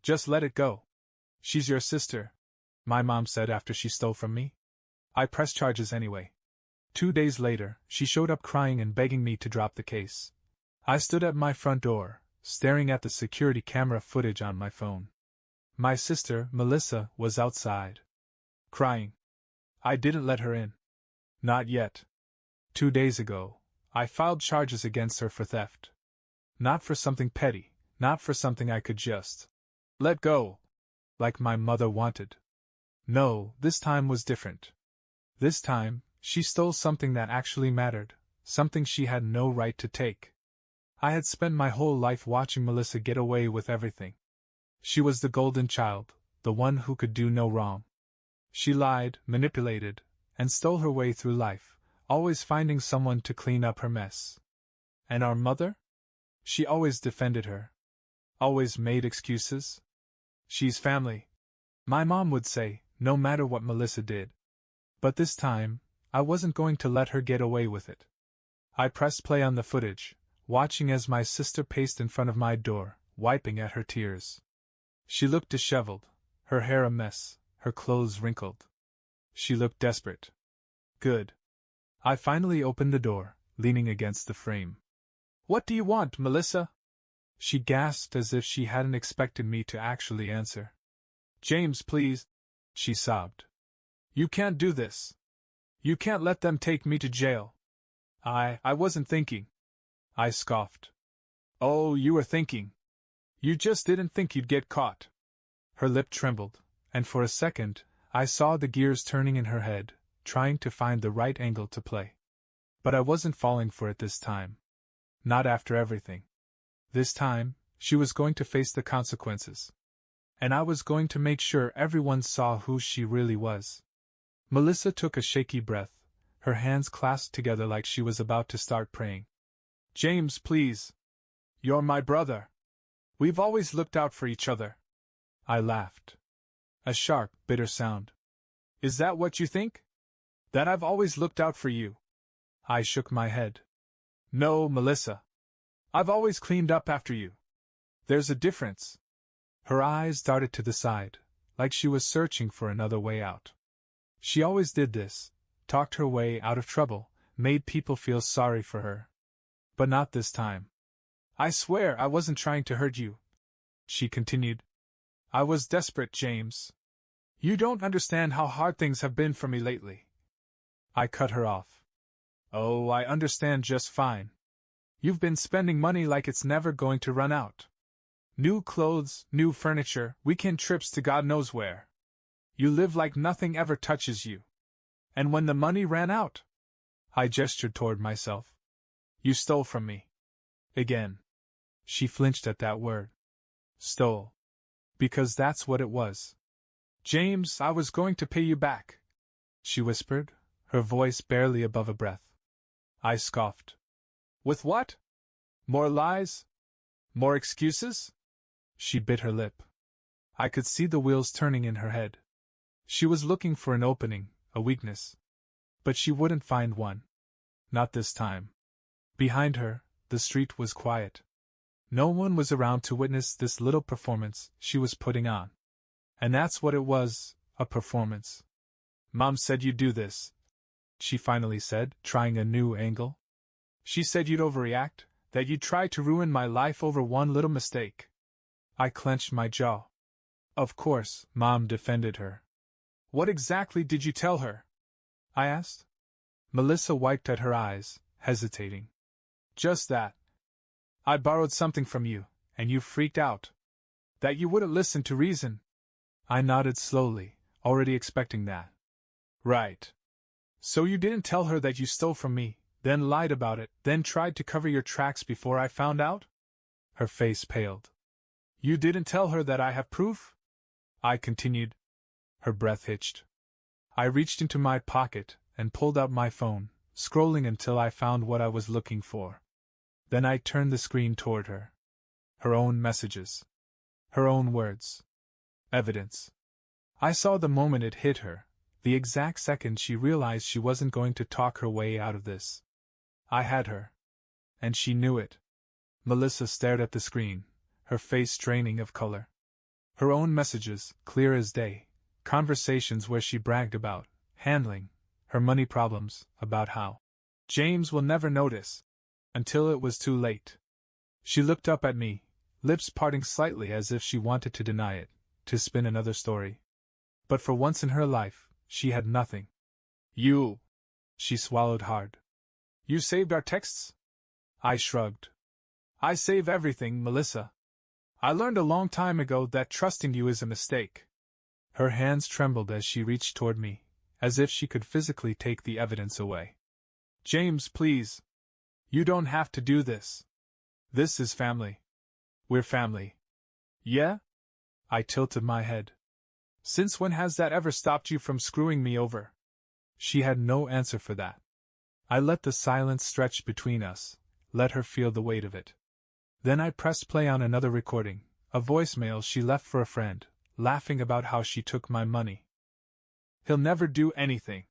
Just let it go. She's your sister, my mom said after she stole from me. I pressed charges anyway. 2 days later, she showed up crying and begging me to drop the case. I stood at my front door, staring at the security camera footage on my phone. My sister, Melissa, was outside. Crying. I didn't let her in. Not yet. 2 days ago, I filed charges against her for theft. Not for something petty, not for something I could just let go, like my mother wanted. No, this time was different. This time, she stole something that actually mattered, something she had no right to take. I had spent my whole life watching Melissa get away with everything. She was the golden child, the one who could do no wrong. She lied, manipulated, and stole her way through life, always finding someone to clean up her mess. And our mother? She always defended her. Always made excuses. She's family, my mom would say, no matter what Melissa did. But this time, I wasn't going to let her get away with it. I pressed play on the footage, watching as my sister paced in front of my door, wiping at her tears. She looked disheveled, her hair a mess, her clothes wrinkled. She looked desperate. Good. I finally opened the door, leaning against the frame. What do you want, Melissa? She gasped as if she hadn't expected me to actually answer. James, please, she sobbed. You can't do this. You can't let them take me to jail. I wasn't thinking. I scoffed. Oh, you were thinking. You just didn't think you'd get caught. Her lip trembled, and for a second, I saw the gears turning in her head, trying to find the right angle to play. But I wasn't falling for it this time. Not after everything. This time, she was going to face the consequences. And I was going to make sure everyone saw who she really was. Melissa took a shaky breath, her hands clasped together like she was about to start praying. James, please. You're my brother. We've always looked out for each other. I laughed. A sharp, bitter sound. Is that what you think? That I've always looked out for you? I shook my head. No, Melissa. I've always cleaned up after you. There's a difference. Her eyes darted to the side, like she was searching for another way out. She always did this, talked her way out of trouble, made people feel sorry for her. But not this time. I swear I wasn't trying to hurt you, she continued. I was desperate, James. You don't understand how hard things have been for me lately. I cut her off. Oh, I understand just fine. You've been spending money like it's never going to run out. New clothes, new furniture, weekend trips to God knows where. You live like nothing ever touches you. And when the money ran out, I gestured toward myself. You stole from me. Again. She flinched at that word. Stole. Because that's what it was. James, I was going to pay you back, she whispered, her voice barely above a breath. I scoffed. With what? More lies? More excuses? She bit her lip. I could see the wheels turning in her head. She was looking for an opening, a weakness. But she wouldn't find one. Not this time. Behind her, the street was quiet. No one was around to witness this little performance she was putting on. And that's what it was, a performance. Mom said you'd do this, she finally said, trying a new angle. She said you'd overreact, that you'd try to ruin my life over one little mistake. I clenched my jaw. Of course, Mom defended her. What exactly did you tell her? I asked. Melissa wiped at her eyes, hesitating. Just that. I borrowed something from you, and you freaked out. That you wouldn't listen to reason. I nodded slowly, already expecting that. Right. So you didn't tell her that you stole from me, then lied about it, then tried to cover your tracks before I found out? Her face paled. You didn't tell her that I have proof? I continued. Her breath hitched. I reached into my pocket and pulled out my phone, scrolling until I found what I was looking for. Then I turned the screen toward her. Her own messages. Her own words. Evidence. I saw the moment it hit her, the exact second she realized she wasn't going to talk her way out of this. I had her. And she knew it. Melissa stared at the screen, her face draining of color. Her own messages, clear as day, conversations where she bragged about handling her money problems, about how James will never notice, until it was too late. She looked up at me, lips parting slightly as if she wanted to deny it, to spin another story. But for once in her life, she had nothing. You. She swallowed hard. You saved our texts? I shrugged. I save everything, Melissa. I learned a long time ago that trusting you is a mistake. Her hands trembled as she reached toward me, as if she could physically take the evidence away. James, please. You don't have to do this. This is family. We're family. Yeah? I tilted my head. Since when has that ever stopped you from screwing me over? She had no answer for that. I let the silence stretch between us, let her feel the weight of it. Then I pressed play on another recording, a voicemail she left for a friend, laughing about how she took my money. He'll never do anything.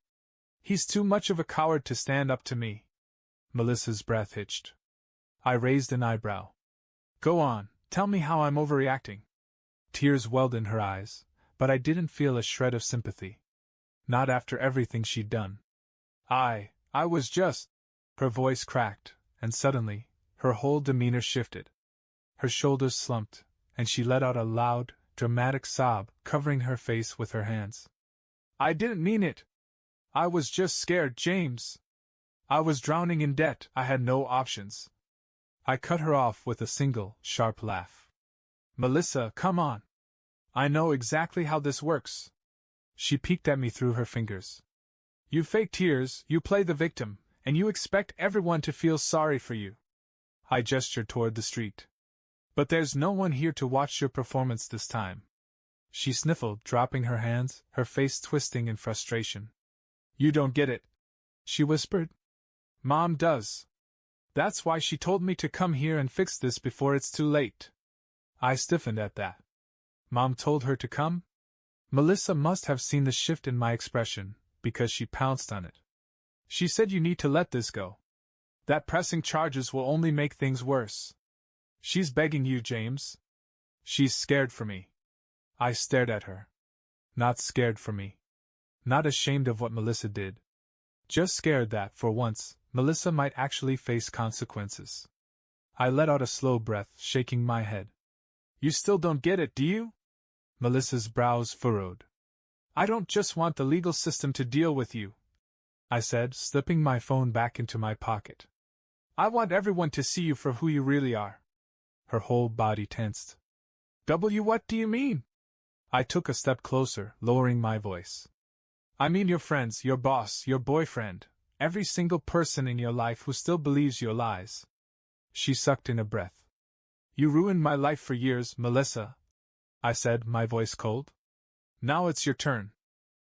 He's too much of a coward to stand up to me. Melissa's breath hitched. I raised an eyebrow. Go on, tell me how I'm overreacting. Tears welled in her eyes, but I didn't feel a shred of sympathy. Not after everything she'd done. I was just... Her voice cracked, and suddenly, her whole demeanor shifted. Her shoulders slumped, and she let out a loud, dramatic sob, covering her face with her hands. I didn't mean it. I was just scared, James. I was drowning in debt, I had no options. I cut her off with a single, sharp laugh. Melissa, come on. I know exactly how this works. She peeked at me through her fingers. You fake tears, you play the victim, and you expect everyone to feel sorry for you. I gestured toward the street. But there's no one here to watch your performance this time. She sniffled, dropping her hands, her face twisting in frustration. You don't get it, she whispered. Mom does. That's why she told me to come here and fix this before it's too late. I stiffened at that. Mom told her to come? Melissa must have seen the shift in my expression, because she pounced on it. She said you need to let this go. That pressing charges will only make things worse. She's begging you, James. She's scared for me. I stared at her. Not scared for me. Not ashamed of what Melissa did. Just scared that, for once, Melissa might actually face consequences. I let out a slow breath, shaking my head. You still don't get it, do you? Melissa's brows furrowed. I don't just want the legal system to deal with you, I said, slipping my phone back into my pocket. I want everyone to see you for who you really are. Her whole body tensed. What do you mean? I took a step closer, lowering my voice. I mean your friends, your boss, your boyfriend, every single person in your life who still believes your lies. She sucked in a breath. You ruined my life for years, Melissa, I said, my voice cold. Now it's your turn.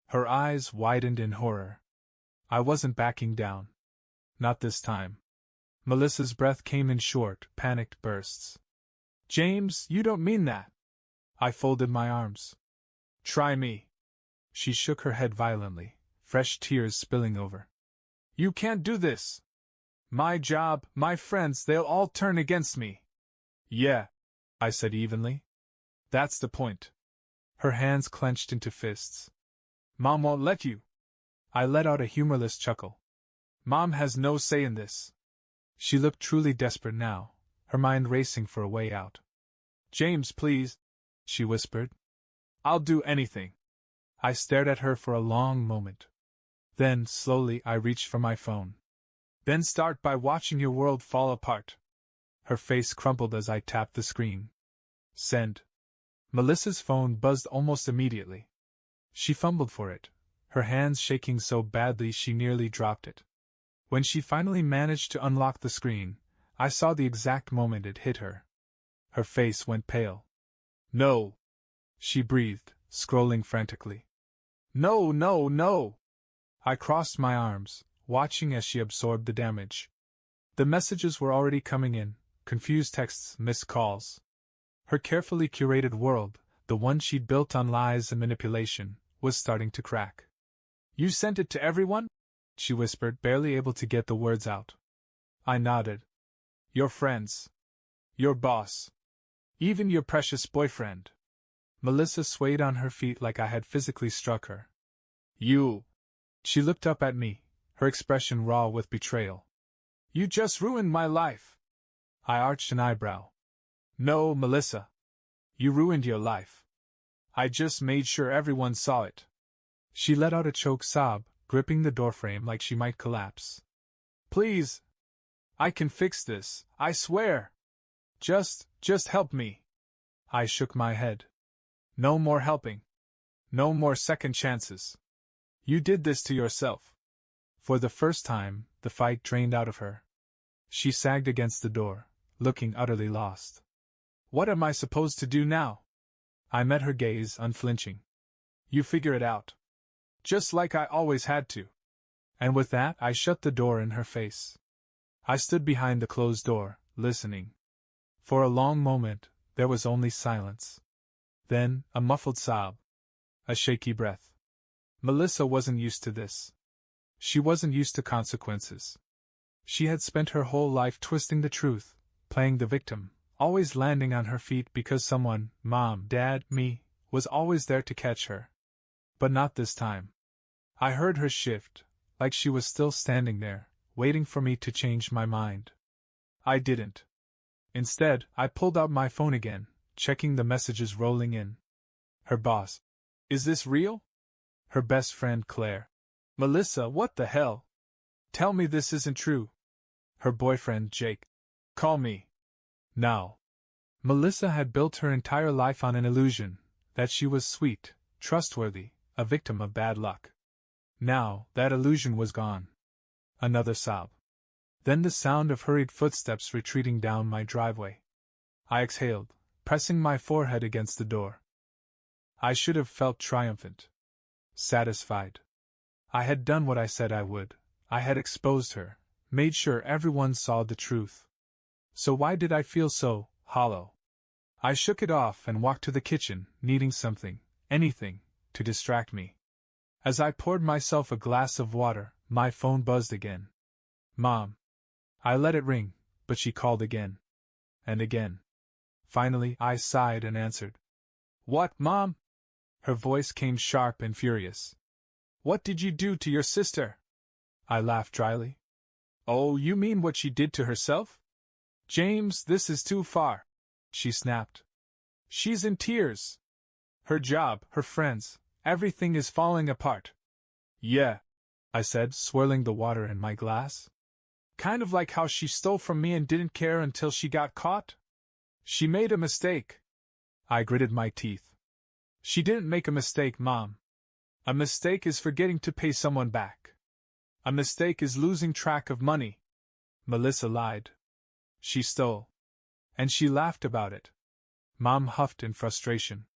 Her eyes widened in horror. I wasn't backing down. Not this time. Melissa's breath came in short, panicked bursts. James, you don't mean that. I folded my arms. Try me. She shook her head violently, fresh tears spilling over. You can't do this. My job, my friends, they'll all turn against me. Yeah, I said evenly. That's the point. Her hands clenched into fists. Mom won't let you. I let out a humorless chuckle. Mom has no say in this. She looked truly desperate now, her mind racing for a way out. James, please, she whispered. I'll do anything. I stared at her for a long moment. Then, slowly, I reached for my phone. Then start by watching your world fall apart. Her face crumpled as I tapped the screen. Send. Melissa's phone buzzed almost immediately. She fumbled for it, her hands shaking so badly she nearly dropped it. When she finally managed to unlock the screen, I saw the exact moment it hit her. Her face went pale. No, she breathed, scrolling frantically. No, no, no! I crossed my arms, watching as she absorbed the damage. The messages were already coming in, confused texts, missed calls. Her carefully curated world, the one she'd built on lies and manipulation, was starting to crack. You sent it to everyone? She whispered, barely able to get the words out. I nodded. Your friends. Your boss. Even your precious boyfriend. Melissa swayed on her feet like I had physically struck her. You! She looked up at me, her expression raw with betrayal. You just ruined my life! I arched an eyebrow. No, Melissa. You ruined your life. I just made sure everyone saw it. She let out a choked sob, gripping the doorframe like she might collapse. Please! I can fix this, I swear! Just help me! I shook my head. No more helping. No more second chances. You did this to yourself. For the first time, the fight drained out of her. She sagged against the door, looking utterly lost. What am I supposed to do now? I met her gaze, unflinching. You figure it out. Just like I always had to. And with that, I shut the door in her face. I stood behind the closed door, listening. For a long moment, there was only silence. Then, a muffled sob. A shaky breath. Melissa wasn't used to this. She wasn't used to consequences. She had spent her whole life twisting the truth, playing the victim, always landing on her feet because someone, Mom, Dad, me, was always there to catch her. But not this time. I heard her shift, like she was still standing there, waiting for me to change my mind. I didn't. Instead, I pulled out my phone again, checking the messages rolling in. Her boss. Is this real? Her best friend Claire. Melissa, what the hell? Tell me this isn't true. Her boyfriend Jake. Call me. Now. Melissa had built her entire life on an illusion, that she was sweet, trustworthy, a victim of bad luck. Now, that illusion was gone. Another sob. Then the sound of hurried footsteps retreating down my driveway. I exhaled, pressing my forehead against the door. I should have felt triumphant. Satisfied. I had done what I said I would. I had exposed her, made sure everyone saw the truth. So why did I feel so hollow? I shook it off and walked to the kitchen, needing something, anything, to distract me. As I poured myself a glass of water, my phone buzzed again. Mom. I let it ring, but she called again. And again. Finally, I sighed and answered. What, Mom? Her voice came sharp and furious. What did you do to your sister? I laughed dryly. Oh, you mean what she did to herself? James, this is too far, she snapped. She's in tears. Her job, her friends, everything is falling apart. Yeah, I said, swirling the water in my glass. Kind of like how she stole from me and didn't care until she got caught? She made a mistake. I gritted my teeth. She didn't make a mistake, Mom. A mistake is forgetting to pay someone back. A mistake is losing track of money. Melissa lied. She stole. And she laughed about it. Mom huffed in frustration.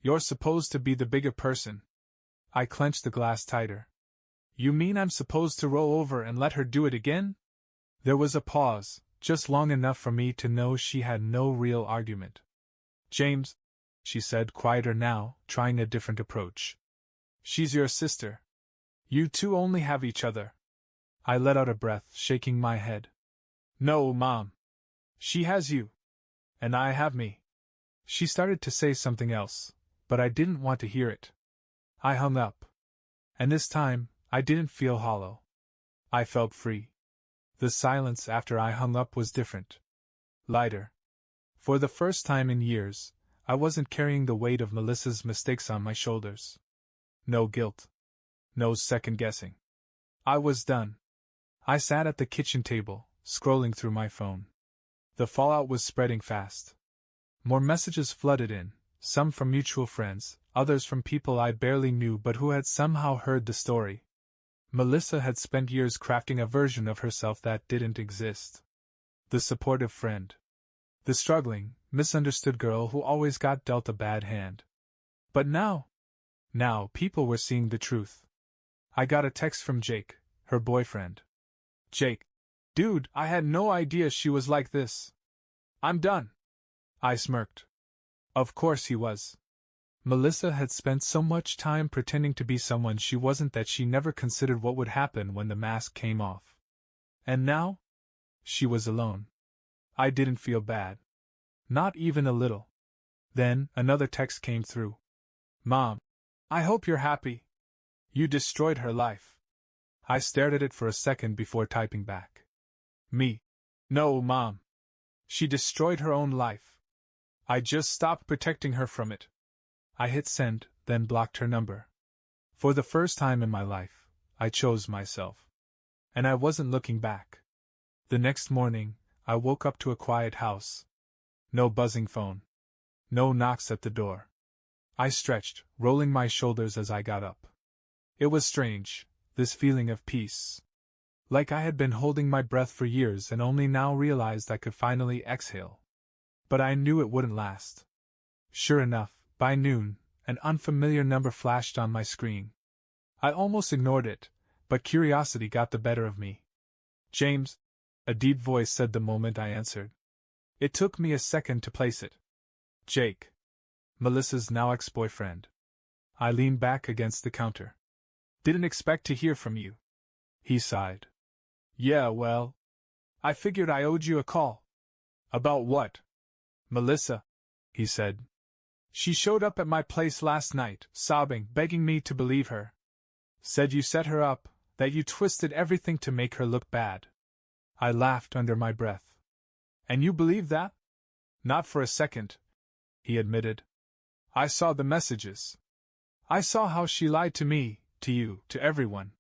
You're supposed to be the bigger person. I clenched the glass tighter. You mean I'm supposed to roll over and let her do it again? There was a pause, just long enough for me to know she had no real argument. James, she said, quieter now, trying a different approach. She's your sister. You two only have each other. I let out a breath, shaking my head. No, Mom. She has you. And I have me. She started to say something else, but I didn't want to hear it. I hung up. And this time, I didn't feel hollow. I felt free. The silence after I hung up was different. Lighter. For the first time in years, I wasn't carrying the weight of Melissa's mistakes on my shoulders. No guilt. No second-guessing. I was done. I sat at the kitchen table, scrolling through my phone. The fallout was spreading fast. More messages flooded in, some from mutual friends, others from people I barely knew but who had somehow heard the story. Melissa had spent years crafting a version of herself that didn't exist. The supportive friend. The struggling, misunderstood girl who always got dealt a bad hand. But now people were seeing the truth. I got a text from Jake, her boyfriend. Jake. Dude, I had no idea she was like this. I'm done. I smirked. Of course he was. Melissa had spent so much time pretending to be someone she wasn't that she never considered what would happen when the mask came off. And now? She was alone. I didn't feel bad. Not even a little. Then, another text came through. Mom, I hope you're happy. You destroyed her life. I stared at it for a second before typing back. Me. No, Mom. She destroyed her own life. I just stopped protecting her from it. I hit send, then blocked her number. For the first time in my life, I chose myself. And I wasn't looking back. The next morning, I woke up to a quiet house. No buzzing phone. No knocks at the door. I stretched, rolling my shoulders as I got up. It was strange, this feeling of peace. Like I had been holding my breath for years and only now realized I could finally exhale. But I knew it wouldn't last. Sure enough, by noon, an unfamiliar number flashed on my screen. I almost ignored it, but curiosity got the better of me. James, a deep voice said the moment I answered. It took me a second to place it. Jake. Melissa's now ex-boyfriend. I leaned back against the counter. Didn't expect to hear from you. He sighed. Yeah, well, I figured I owed you a call. About what? Melissa, he said. She showed up at my place last night, sobbing, begging me to believe her. Said you set her up, that you twisted everything to make her look bad. I laughed under my breath. And you believe that? Not for a second, he admitted. I saw the messages. I saw how she lied to me, to you, to everyone.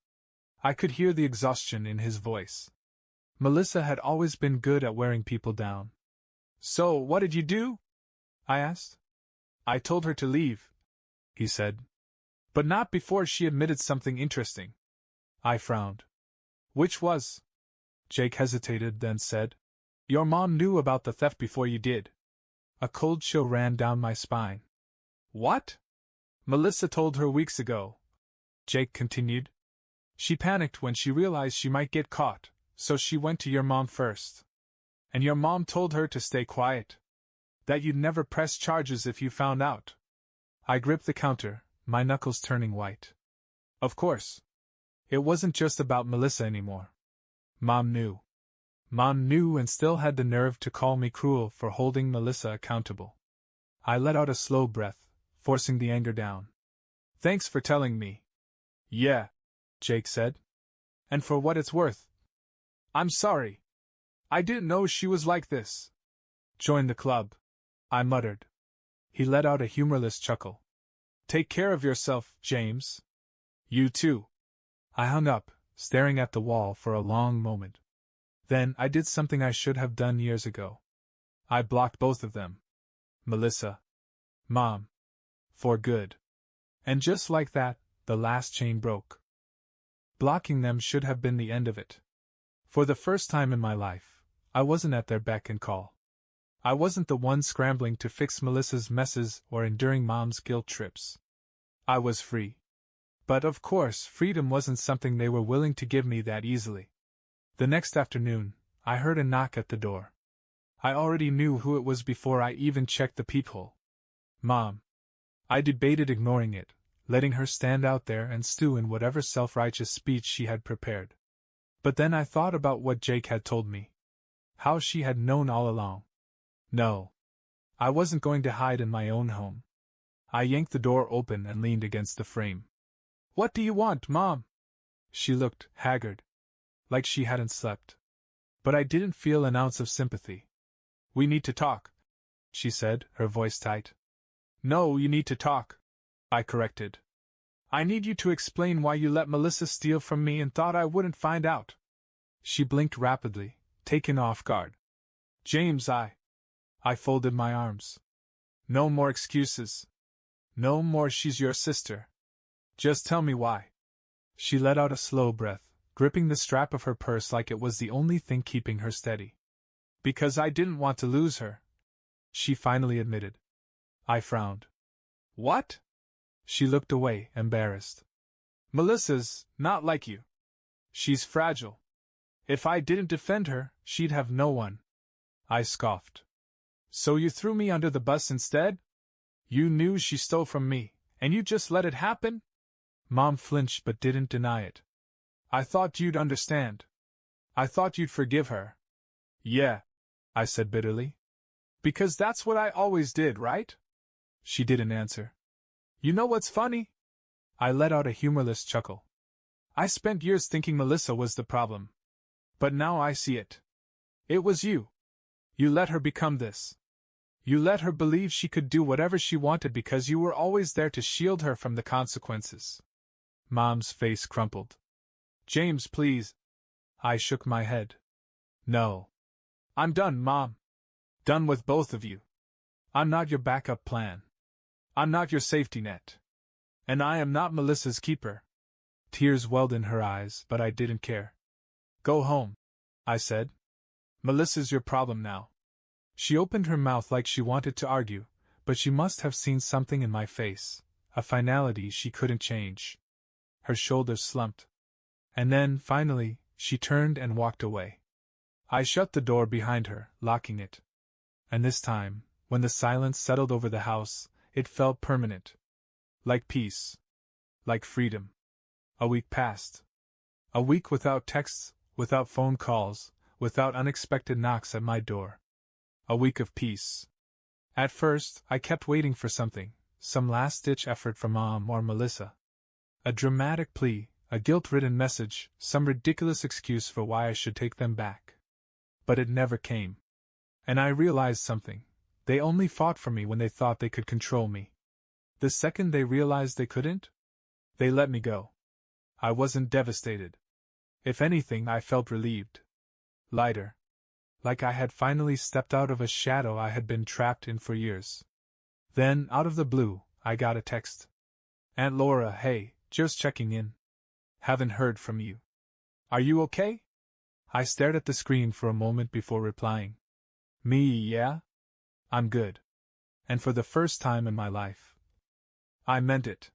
I could hear the exhaustion in his voice. Melissa had always been good at wearing people down. So, what did you do? I asked. I told her to leave, he said. But not before she admitted something interesting. I frowned. Which was? Jake hesitated, then said, Your mom knew about the theft before you did. A cold chill ran down my spine. What? Melissa told her weeks ago, Jake continued. She panicked when she realized she might get caught, so she went to your mom first. And your mom told her to stay quiet. That you'd never press charges if you found out. I gripped the counter, my knuckles turning white. Of course. It wasn't just about Melissa anymore. Mom knew. Mom knew and still had the nerve to call me cruel for holding Melissa accountable. I let out a slow breath, forcing the anger down. Thanks for telling me. Yeah, Jake said. And for what it's worth. I'm sorry. I didn't know she was like this. Join the club, I muttered. He let out a humorless chuckle. Take care of yourself, James. You too. I hung up, staring at the wall for a long moment. Then I did something I should have done years ago. I blocked both of them. Melissa. Mom. For good. And just like that, the last chain broke. Blocking them should have been the end of it. For the first time in my life, I wasn't at their beck and call. I wasn't the one scrambling to fix Melissa's messes or enduring Mom's guilt trips. I was free. But of course, freedom wasn't something they were willing to give me that easily. The next afternoon, I heard a knock at the door. I already knew who it was before I even checked the peephole. Mom. I debated ignoring it, letting her stand out there and stew in whatever self-righteous speech she had prepared. But then I thought about what Jake had told me. How she had known all along. No. I wasn't going to hide in my own home. I yanked the door open and leaned against the frame. What do you want, Mom? She looked haggard. Like she hadn't slept. But I didn't feel an ounce of sympathy. We need to talk, she said, her voice tight. No, you need to talk, I corrected. I need you to explain why you let Melissa steal from me and thought I wouldn't find out. She blinked rapidly, taken off guard. James, I folded my arms. No more excuses. No more she's your sister. Just tell me why. She let out a slow breath, gripping the strap of her purse like it was the only thing keeping her steady. Because I didn't want to lose her, she finally admitted. I frowned. What? She looked away, embarrassed. Melissa's not like you. She's fragile. If I didn't defend her, she'd have no one. I scoffed. So you threw me under the bus instead? You knew she stole from me, and you just let it happen? Mom flinched but didn't deny it. I thought you'd understand. I thought you'd forgive her. Yeah, I said bitterly. Because that's what I always did, right? She didn't answer. You know what's funny? I let out a humorless chuckle. I spent years thinking Melissa was the problem. But now I see it. It was you. You let her become this. You let her believe she could do whatever she wanted because you were always there to shield her from the consequences. Mom's face crumpled. James, please. I shook my head. No. I'm done, Mom. Done with both of you. I'm not your backup plan. I'm not your safety net. And I am not Melissa's keeper. Tears welled in her eyes, but I didn't care. Go home, I said. Melissa's your problem now. She opened her mouth like she wanted to argue, but she must have seen something in my face, a finality she couldn't change. Her shoulders slumped. And then, finally, she turned and walked away. I shut the door behind her, locking it. And this time, when the silence settled over the house, it felt permanent. Like peace. Like freedom. A week passed. A week without texts, without phone calls, without unexpected knocks at my door. A week of peace. At first, I kept waiting for something, some last-ditch effort from Mom or Melissa. A dramatic plea, a guilt-ridden message, some ridiculous excuse for why I should take them back. But it never came. And I realized something. They only fought for me when they thought they could control me. The second they realized they couldn't, they let me go. I wasn't devastated. If anything, I felt relieved. Lighter. Like I had finally stepped out of a shadow I had been trapped in for years. Then, out of the blue, I got a text. Aunt Laura, hey, just checking in. Haven't heard from you. Are you okay? I stared at the screen for a moment before replying. Me, yeah? I'm good. And for the first time in my life. I meant it.